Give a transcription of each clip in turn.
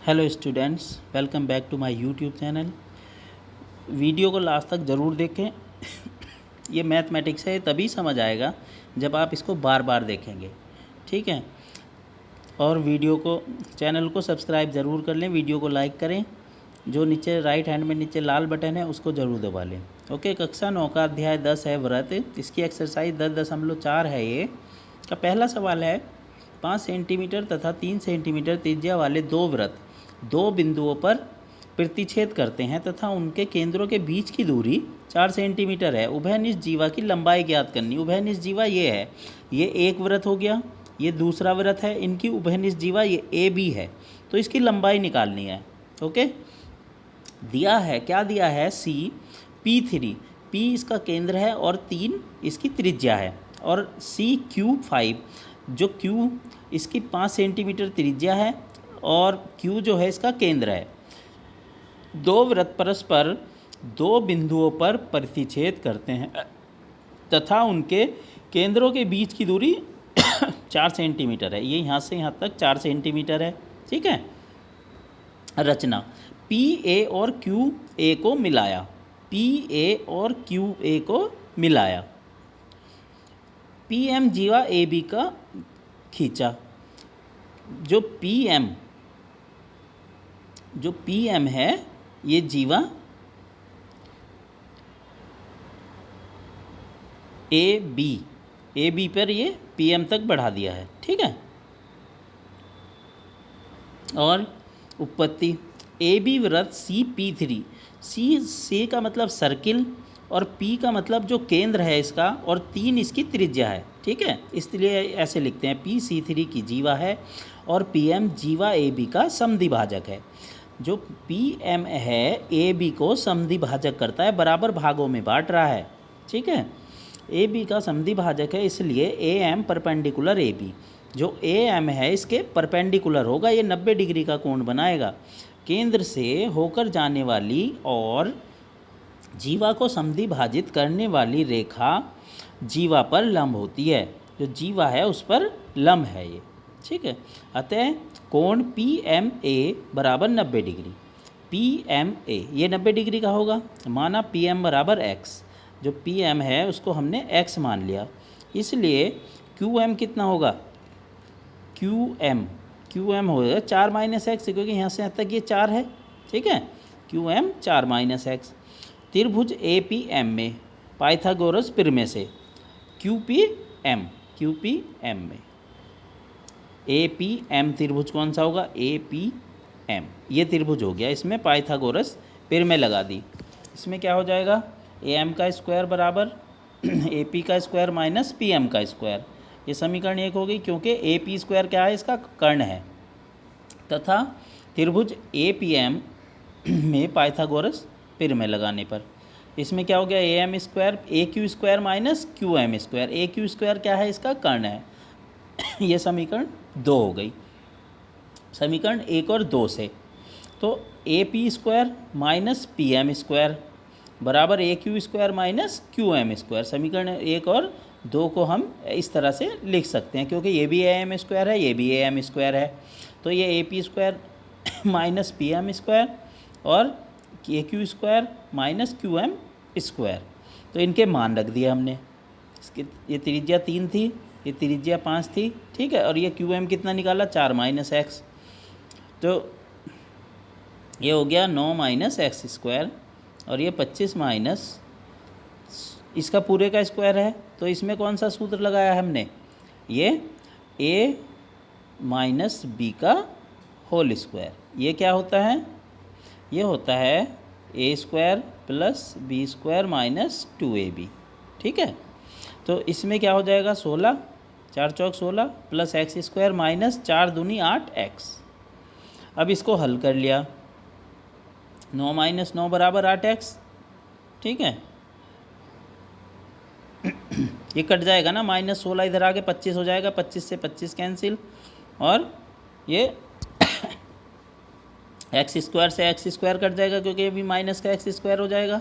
Hello students, welcome back to my YouTube channel. Video को last तक ज़रूर देखें। ये मैथमेटिक्स है, तभी समझ आएगा जब आप इसको बार बार देखेंगे, ठीक है। और वीडियो को चैनल को सब्सक्राइब ज़रूर कर लें, वीडियो को लाइक करें, जो नीचे राइट हैंड में नीचे लाल बटन है उसको ज़रूर दबा लें। ओके, कक्षा 9 का अध्याय 10 है व्रत। इसकी एक्सरसाइज 10.4 है। ये का पहला सवाल है, 5 सेंटीमीटर तथा 3 सेंटीमीटर त्रिज्या वाले दो वृत्त दो बिंदुओं पर प्रतिच्छेद करते हैं तथा उनके केंद्रों के बीच की दूरी 4 सेंटीमीटर है। उभयनिष्ठ जीवा की लंबाई ज्ञात करनी। उभयनिष्ठ जीवा ये है, ये एक वृत्त हो गया, ये दूसरा वृत्त है, इनकी उभयनिष्ठ जीवा ये ए बी है, तो इसकी लंबाई निकालनी है। ओके, दिया है, क्या दिया है, सी P3, P इसका केंद्र है और 3 इसकी त्रिज्या है, और सी Q5 जो Q इसकी 5 सेंटीमीटर त्रिज्या है और Q जो है इसका केंद्र है। दो वृत्त परस्पर दो बिंदुओं पर प्रतिच्छेद करते हैं तथा उनके केंद्रों के बीच की दूरी 4 सेंटीमीटर है। ये यहाँ से यहाँ तक 4 सेंटीमीटर है, ठीक है। रचना, पी ए और क्यू ए को मिलाया। पी ए और क्यू ए को मिलाया। पी एम जीवा ए बी का खींचा। जो पी एम है ये जीवा ए बी पर ये पी एम तक बढ़ा दिया है, ठीक है। और उत्पत्ति, ए बी वृत्त सी P3, सी का मतलब सर्किल और P का मतलब जो केंद्र है इसका, और 3 इसकी त्रिज्या है, ठीक है। इसलिए ऐसे लिखते हैं, PC3 की जीवा है और PM जीवा AB का समद्विभाजक है। जो PM है AB को समद्विभाजक करता है, बराबर भागों में बांट रहा है, ठीक है। AB का समद्विभाजक है, इसलिए AM परपेंडिकुलर AB, जो AM है इसके परपेंडिकुलर होगा, ये 90 डिग्री का कोण बनाएगा। केंद्र से होकर जाने वाली और जीवा को समद्विभाजित करने वाली रेखा जीवा पर लंब होती है। जो जीवा है उस पर लंब है ये, ठीक है। अतः कोण PMA बराबर 90 डिग्री। PMA ये 90 डिग्री का होगा। माना PM बराबर x, जो PM है उसको हमने x मान लिया, इसलिए QM कितना होगा, QM होगा 4 माइनस एक्स, क्योंकि यहाँ से यहाँ तक ये 4 है, ठीक है। QM 4 minus x. त्रिभुज APM में पाइथागोरस प्रमेय से QPM में APM त्रिभुज कौन सा होगा, APM ये त्रिभुज हो गया, इसमें पाइथागोरस प्रमेय लगा दी। इसमें क्या हो जाएगा, AM का स्क्वायर बराबर AP का स्क्वायर माइनस PM का स्क्वायर। ये समीकरण 1 हो गई, क्योंकि AP स्क्वायर क्या है, इसका कर्ण है, तथा त्रिभुज APM में पाइथागोरस प्रमेय लगाने पर इसमें क्या हो गया, AM square AQ square minus QM square. AQ square क्या है, इसका कर्ण है। ये समीकरण 2 हो गई, समीकरण 1 और 2 से। तो AP square minus PM square बराबर AQ square minus QM square. समीकरण 1 और 2 को हम इस तरह से लिख सकते हैं, क्योंकि ये भी AM स्क्वायर है, ये भी AM स्क्वायर है। तो ये AP square minus PM square और AQ square minus QM square, तो इनके मान रख दिए हमने। इसकी ये त्रिज्या 3 थी, ये त्रिज्या 5 थी, ठीक है। और ये QM कितना निकाला, 4 माइनस एक्स, तो ये हो गया 9 माइनस एक्स स्क्वायर, और ये 25 माइनस इसका पूरे का स्क्वायर है। तो इसमें कौन सा सूत्र लगाया हमने, ये A माइनस B का होल स्क्वायर। ये क्या होता है, ये होता है A square plus B square minus 2AB, ठीक है। तो इसमें क्या हो जाएगा, 16, 4 चौक 16 प्लस एक्स स्क्वायर माइनस 4 दूनी 8x। अब इसको हल कर लिया, 9 माइनस 9 बराबर 8x, ठीक है। ये कट जाएगा ना, माइनस 16 इधर आके 25 हो जाएगा, 25 से 25 कैंसिल, और ये एक्स स्क्वायर से एक्स स्क्वायर कट जाएगा, क्योंकि ये भी माइनस का एक्स स्क्वायर हो जाएगा।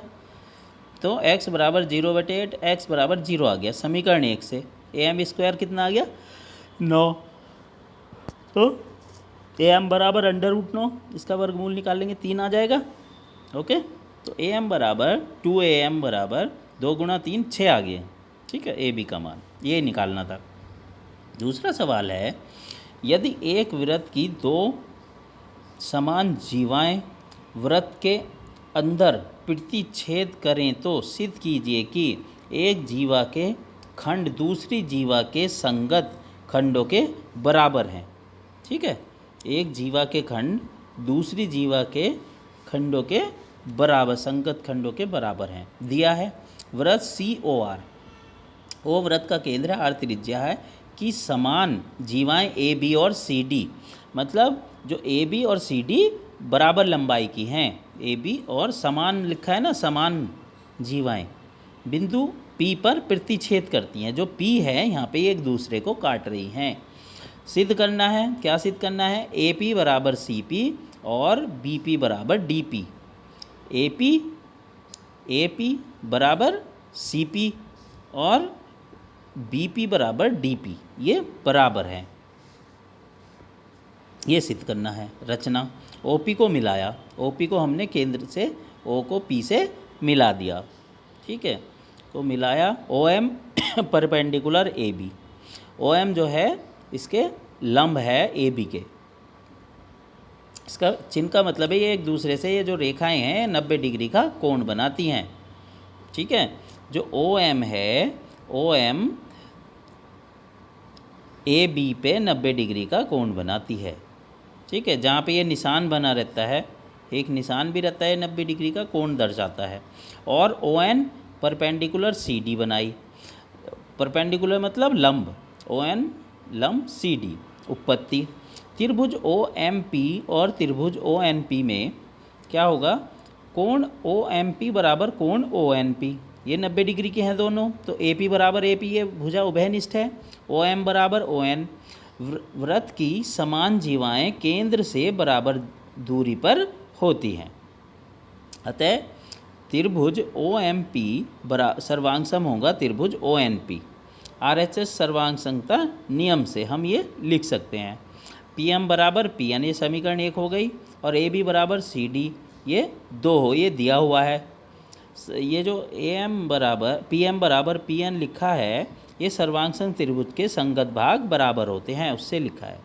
तो x बराबर 0/8, x बराबर 0 आ गया समीकरण 1 से। AM स्क्वायर कितना आ गया, 9। तो ए एम बराबर √9, इसका वर्गमूल निकालेंगे 3 आ जाएगा। ओके, तो ए एम बराबर 2am बराबर 2 गुणा 3 6 आ गए। ठीक है, ए बी का मान ये निकालना था। दूसरा सवाल है, यदि एक वृत्त की 2 समान जीवाएं वृत्त के अंदर प्रतिच्छेद करें तो सिद्ध कीजिए कि एक जीवा के खंड दूसरी जीवा के संगत खंडों के बराबर हैं। ठीक है, एक जीवा के खंड दूसरी जीवा के खंडों के बराबर, संगत खंडों के बराबर हैं। दिया है वृत्त COR, ओ वृत्त का केंद्र है, R त्रिज्या है, कि समान जीवाएं AB और CD, मतलब जो AB और CD बराबर लंबाई की हैं, AB और समान लिखा है ना, समान जीवाएं बिंदु P पर प्रतिच्छेद करती हैं। जो P है यहाँ पे एक दूसरे को काट रही हैं। सिद्ध करना है, क्या सिद्ध करना है? AP बराबर CP और BP बराबर DP। AP बराबर CP और BP बराबर DP, ये बराबर है, ये सिद्ध करना है। रचना, OP को मिलाया, OP को हमने केंद्र से O को P से मिला दिया। ठीक है, तो मिलाया OM परपेंडिकुलर AB, OM जो है इसके लंब है AB के। इसका चिन्ह का मतलब है ये एक दूसरे से, ये जो रेखाएं हैं 90 डिग्री का कोण बनाती हैं। ठीक है, जो OM है, OM AB पे 90 डिग्री का कोण बनाती है। ठीक है, जहाँ पे ये निशान बना रहता है, एक निशान भी रहता है 90 डिग्री का कोण दर्शाता है। और ON परपेंडिकुलर CD बनाई, परपेंडिकुलर मतलब लंब, ON लंब CD। उत्पत्ति, त्रिभुज OMP और त्रिभुज ONP में क्या होगा? कोण OMP बराबर कोण ONP, ये 90 डिग्री के हैं दोनों, तो AP बराबर AP, ये भुजा उभयनिष्ठ है। OM बराबर ON, वृत्त की समान जीवाएं केंद्र से बराबर दूरी पर होती हैं, अतः त्रिभुज OMP सर्वांग सम होगा त्रिभुज ONP। RHS सर्वांग समता नियम से हम ये लिख सकते हैं। PM बराबर PN, ये समीकरण 1 हो गई, और AB बराबर CD, ये 2 हो, ये दिया हुआ है। ये जो PM बराबर PN लिखा है, ये सर्वांग त्रिभुज के संगत भाग बराबर होते हैं, उससे लिखा है।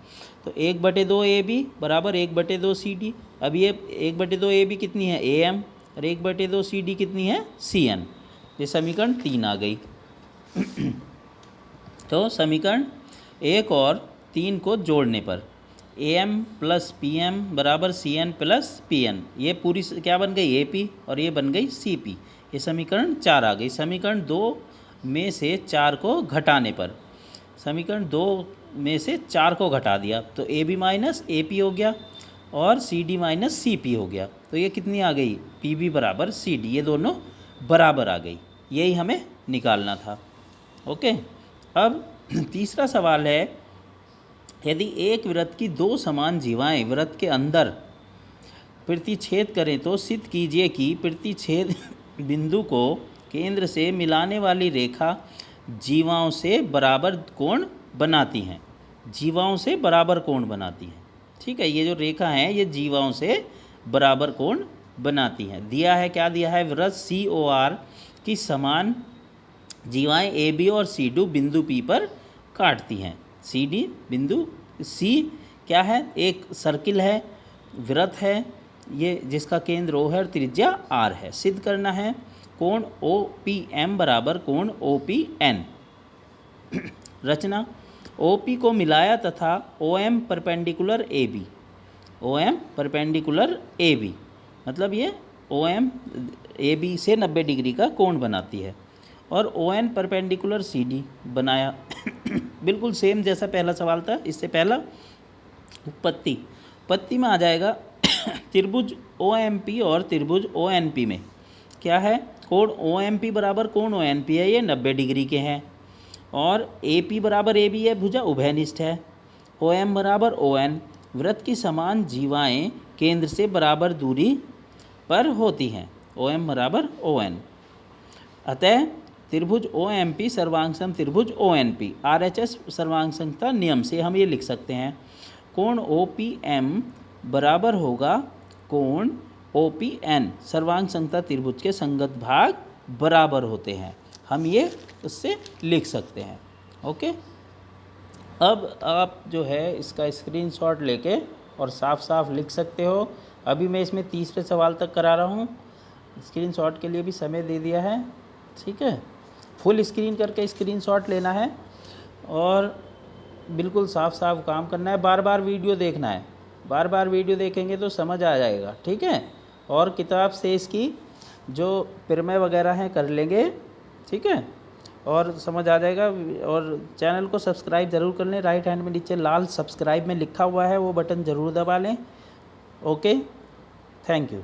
तो 1/2 AB बराबर 1/2 CD। अब ये 1/2 AB कितनी है? AM, और 1/2 CD कितनी है? CN। ये समीकरण 3 आ गई। तो समीकरण 1 और 3 को जोड़ने पर AM प्लस PM बराबर CN प्लस PN, ये पूरी क्या बन गई? AP, और ये बन गई CP। ये समीकरण 4 आ गई। समीकरण 2 में से 4 को घटाने पर, समीकरण 2 में से 4 को घटा दिया तो AB माइनस AP हो गया और CD माइनस CP हो गया। तो ये कितनी आ गई? PB बराबर CD, ये दोनों बराबर आ गई। यही हमें निकालना था। ओके, अब तीसरा सवाल है, यदि एक वृत्त की 2 समान जीवाएं वृत्त के अंदर प्रतिच्छेद करें तो सिद्ध कीजिए कि प्रतिच्छेद बिंदु को केंद्र से मिलाने वाली रेखा जीवाओं से बराबर कोण बनाती हैं, जीवाओं से बराबर कोण बनाती हैं। ठीक है, ये जो रेखा है ये जीवाओं से बराबर कोण बनाती हैं। दिया है, क्या दिया है? वृत्त COR की समान जीवाएं AB और CD बिंदु P पर काटती हैं। CD बिंदु, C क्या है? एक सर्किल है, वृत्त है ये, जिसका केंद्र O है और त्रिज्या R है। सिद्ध करना है कोण OPM बराबर कोण OPN। रचना, OP को मिलाया तथा OM perpendicular AB, OM perpendicular AB, मतलब ये OM AB से 90 डिग्री का कोण बनाती है, और ON परपेंडिकुलर CD बनाया। बिल्कुल सेम जैसा पहला सवाल था, इससे पहला उत्पत्ति में आ जाएगा। त्रिभुज OMP और त्रिभुज ONP में क्या है? कोण OMP बराबर कोण ONP है, ये 90 डिग्री के हैं, और AP बराबर AB है, भुजा उभयनिष्ठ है। OM बराबर ON, वृत्त की समान जीवाएं केंद्र से बराबर दूरी पर होती हैं, OM बराबर ON, अतः त्रिभुज OMP सर्वांग सम त्रिभुज ONP। RHS सर्वांग समता नियम से हम ये लिख सकते हैं। कोण ओ पी एम बराबर होगा कोण ओ पी एन, सर्वांग संगता त्रिभुज के संगत भाग बराबर होते हैं। हम ये उससे लिख सकते हैं। ओके, अब आप जो है इसका स्क्रीनशॉट लेके और साफ साफ लिख सकते हो। अभी मैं इसमें तीसरे सवाल तक करा रहा हूँ, स्क्रीनशॉट के लिए भी समय दे दिया है। ठीक है, फुल स्क्रीन करके स्क्रीनशॉट लेना है और बिल्कुल साफ साफ काम करना है। बार बार वीडियो देखना है, बार बार वीडियो देखेंगे तो समझ आ जाएगा। ठीक है, और किताब से इसकी जो प्रमेय वगैरह हैं कर लेंगे। ठीक है, और समझ आ जाएगा। और चैनल को सब्सक्राइब ज़रूर कर लें, राइट हैंड में नीचे लाल सब्सक्राइब में लिखा हुआ है वो बटन ज़रूर दबा लें। Okay, thank you.